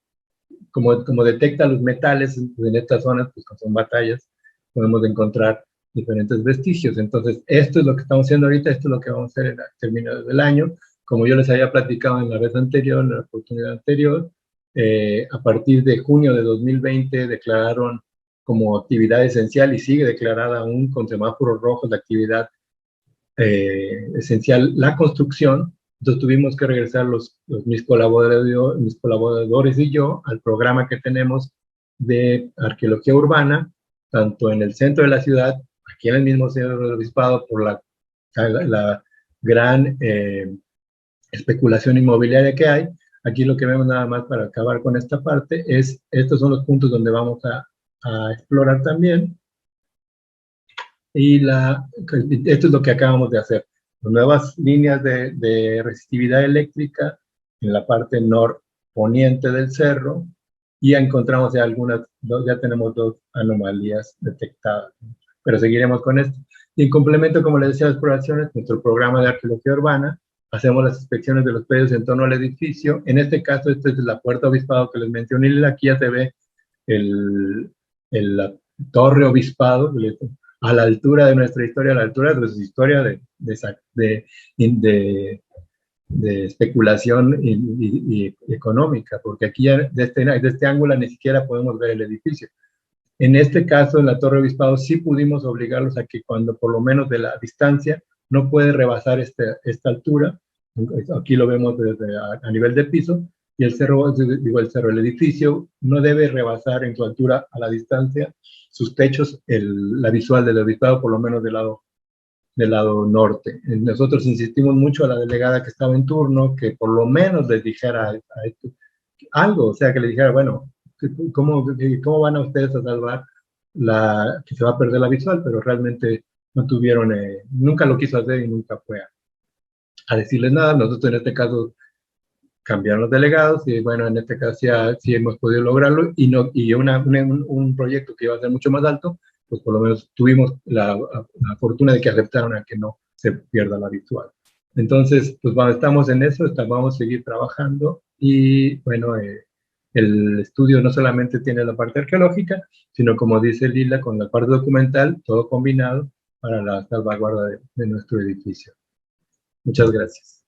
como detecta los metales en estas zonas, pues cuando son batallas, podemos encontrar diferentes vestigios. Entonces, esto es lo que estamos haciendo ahorita, esto es lo que vamos a hacer al término del año. Como yo les había platicado en la vez anterior, en la oportunidad anterior, a partir de junio de 2020 declararon como actividad esencial y sigue declarada aún con semáforos rojos de actividad esencial la construcción. Entonces tuvimos que regresar mis colaboradores y yo al programa que tenemos de arqueología urbana, tanto en el centro de la ciudad, aquí en el mismo centro del obispado, por la gran especulación inmobiliaria que hay. Aquí lo que vemos nada más para acabar con esta parte es, estos son los puntos donde vamos a explorar también. Y esto es lo que acabamos de hacer. Nuevas líneas de resistividad eléctrica en la parte norponiente del cerro, y ya encontramos ya ya tenemos 2 anomalías detectadas, pero seguiremos con esto. Y en complemento, como les decía, las exploraciones, nuestro programa de arqueología urbana, hacemos las inspecciones de los predios en torno al edificio. En este caso, esta es la puerta obispado que les mencioné, y aquí ya se ve la torre obispado, a la altura de nuestra historia, a la altura de nuestra historia de especulación y económica, porque aquí ya de este ángulo ni siquiera podemos ver el edificio. En este caso, en la Torre Obispado, sí pudimos obligarlos a que cuando por lo menos de la distancia no puede rebasar esta altura, aquí lo vemos desde a nivel de piso, y el edificio no debe rebasar en su altura a la distancia sus techos, la visual del obispado, por lo menos del lado norte. Nosotros insistimos mucho a la delegada que estaba en turno que por lo menos les dijera a esto algo, o sea, que le dijera, bueno, ¿cómo van a ustedes a salvar que se va a perder la visual? Pero realmente no tuvieron, nunca lo quiso hacer y nunca fue a decirles nada. Nosotros en este caso cambiaron los delegados y bueno, en este caso sí hemos podido lograrlo, y un proyecto que iba a ser mucho más alto, pues por lo menos tuvimos la fortuna de que aceptaron a que no se pierda la visual. Entonces, pues estamos en eso, vamos a seguir trabajando, y bueno, el estudio no solamente tiene la parte arqueológica, sino como dice Lila, con la parte documental, todo combinado para la salvaguarda de nuestro edificio. Muchas gracias.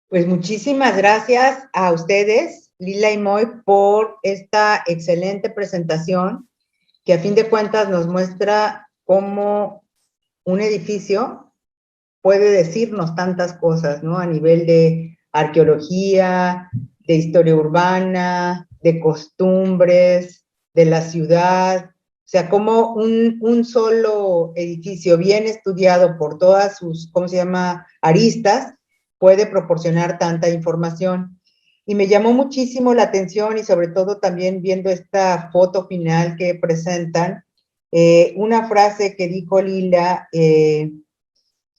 Pues muchísimas gracias a ustedes, Lila y Moy, por esta excelente presentación que a fin de cuentas nos muestra cómo un edificio puede decirnos tantas cosas, ¿no? A nivel de arqueología, de historia urbana, de costumbres, de la ciudad. O sea, como un solo edificio bien estudiado por todas sus, ¿cómo se llama?, aristas, puede proporcionar tanta información. Y me llamó muchísimo la atención, y sobre todo también viendo esta foto final que presentan, una frase que dijo Lila, de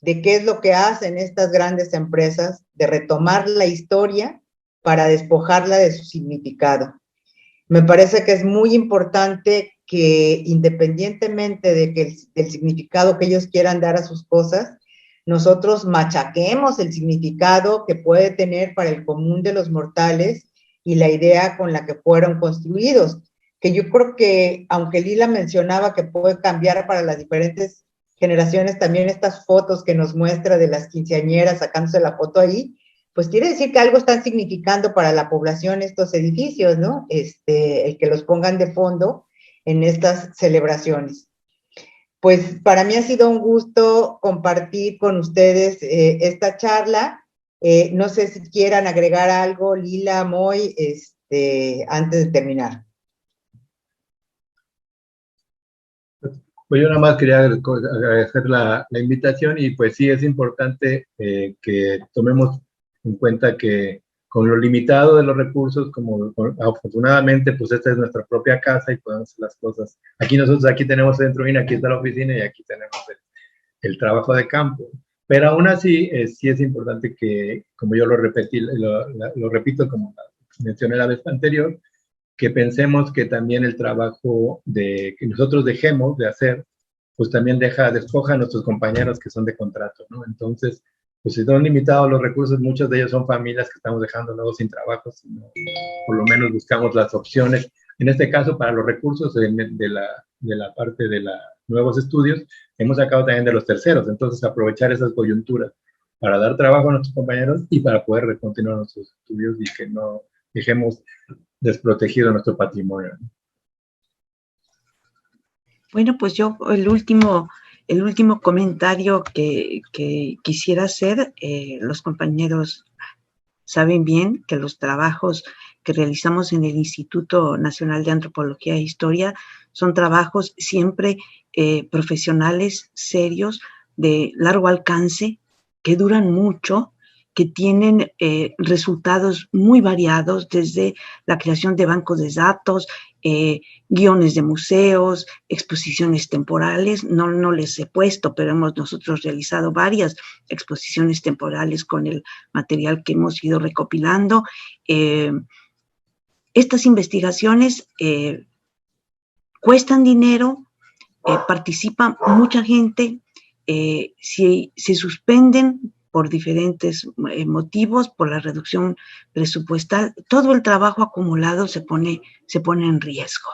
qué es lo que hacen estas grandes empresas, de retomar la historia para despojarla de su significado. Me parece que es muy importante que, independientemente del significado que ellos quieran dar a sus cosas, nosotros machaquemos el significado que puede tener para el común de los mortales y la idea con la que fueron construidos, que yo creo que, aunque Lila mencionaba que puede cambiar para las diferentes generaciones, también estas fotos que nos muestra de las quinceañeras sacándose la foto ahí, pues quiere decir que algo están significando para la población estos edificios, ¿no? El que los pongan de fondo en estas celebraciones. Pues para mí ha sido un gusto compartir con ustedes esta charla. No sé si quieran agregar algo, Lila, Moy, antes de terminar. Pues yo nada más quería agradecer la invitación, y pues sí es importante que tomemos en cuenta que con lo limitado de los recursos, como afortunadamente pues esta es nuestra propia casa y podemos hacer las cosas. Nosotros aquí tenemos Centro INA, aquí está la oficina y aquí tenemos el trabajo de campo. Pero aún así sí es importante que, como yo lo repito como mencioné la vez anterior, que pensemos que también el trabajo que nosotros dejemos de hacer, pues también despoja a nuestros compañeros que son de contrato, ¿no? Entonces, pues si son limitados los recursos, muchos de ellos son familias que estamos dejando luego sin trabajo, sino por lo menos buscamos las opciones En este caso, para los recursos de la parte de los nuevos estudios, hemos sacado también de los terceros. Entonces, aprovechar esas coyunturas para dar trabajo a nuestros compañeros y para poder continuar nuestros estudios y que no dejemos desprotegido nuestro patrimonio. Bueno, pues yo el último comentario que quisiera hacer, los compañeros saben bien que los trabajos que realizamos en el Instituto Nacional de Antropología e Historia son trabajos siempre profesionales, serios, de largo alcance, que duran mucho, que tienen resultados muy variados, desde la creación de bancos de datos, guiones de museos, exposiciones temporales. No les he puesto, pero hemos nosotros realizado varias exposiciones temporales con el material que hemos ido recopilando. Estas investigaciones cuestan dinero, participa mucha gente. Si se suspenden por diferentes motivos, por la reducción presupuestal, todo el trabajo acumulado se pone en riesgo.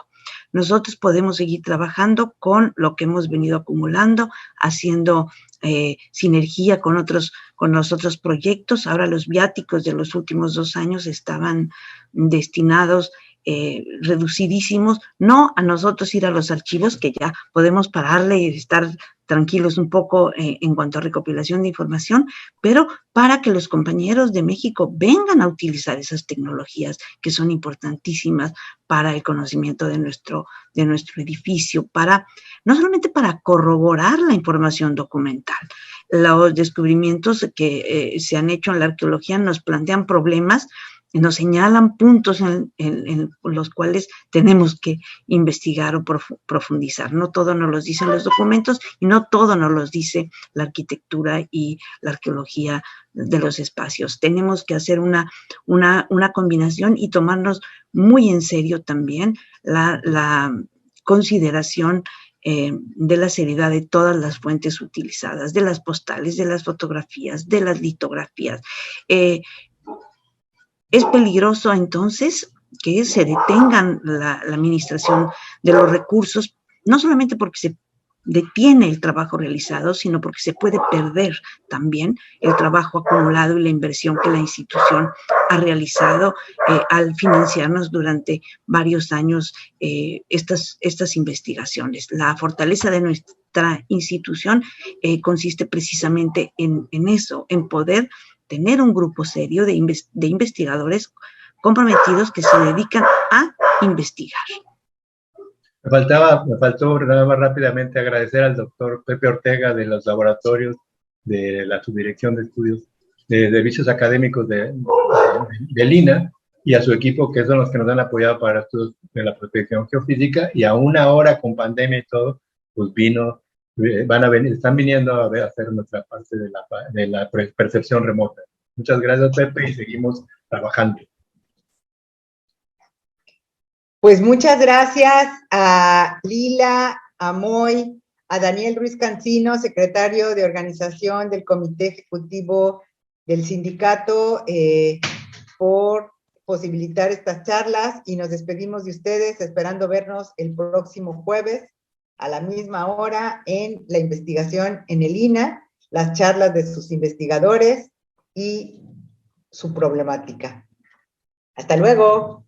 Nosotros podemos seguir trabajando con lo que hemos venido acumulando, haciendo sinergia con los otros proyectos. Ahora los viáticos de los últimos 2 años estaban destinados reducidísimos, no a nosotros ir a los archivos, que ya podemos pararle y estar tranquilos un poco en cuanto a recopilación de información, pero para que los compañeros de México vengan a utilizar esas tecnologías que son importantísimas para el conocimiento de nuestro edificio, no solamente para corroborar la información documental. Los descubrimientos que se han hecho en la arqueología nos plantean problemas, nos señalan puntos en los cuales tenemos que investigar o profundizar. No todo nos los dicen los documentos y no todo nos los dice la arquitectura y la arqueología de los espacios. Tenemos que hacer una combinación y tomarnos muy en serio también la consideración de la seriedad de todas las fuentes utilizadas, de las postales, de las fotografías, de las litografías. Es peligroso entonces que se detengan la administración de los recursos, no solamente porque se detiene el trabajo realizado, sino porque se puede perder también el trabajo acumulado y la inversión que la institución ha realizado al financiarnos durante varios años estas investigaciones. La fortaleza de nuestra institución consiste precisamente en eso, en poder tener un grupo serio de investigadores comprometidos que se dedican a investigar. Me faltó nada más rápidamente agradecer al doctor Pepe Ortega de los laboratorios de la Subdirección de Estudios de Servicios Académicos del INAH y a su equipo, que son los que nos han apoyado para estudios de la protección geofísica, y aún ahora con pandemia y todo, pues están viniendo a hacer nuestra parte de la percepción remota. Muchas gracias, Pepe, y seguimos trabajando. Pues muchas gracias a Lila, a Moy, a Daniel Ruiz Cancino, secretario de organización del Comité Ejecutivo del Sindicato, por posibilitar estas charlas, y nos despedimos de ustedes esperando vernos el próximo jueves a la misma hora en la investigación en el INAH, las charlas de sus investigadores y su problemática. Hasta luego.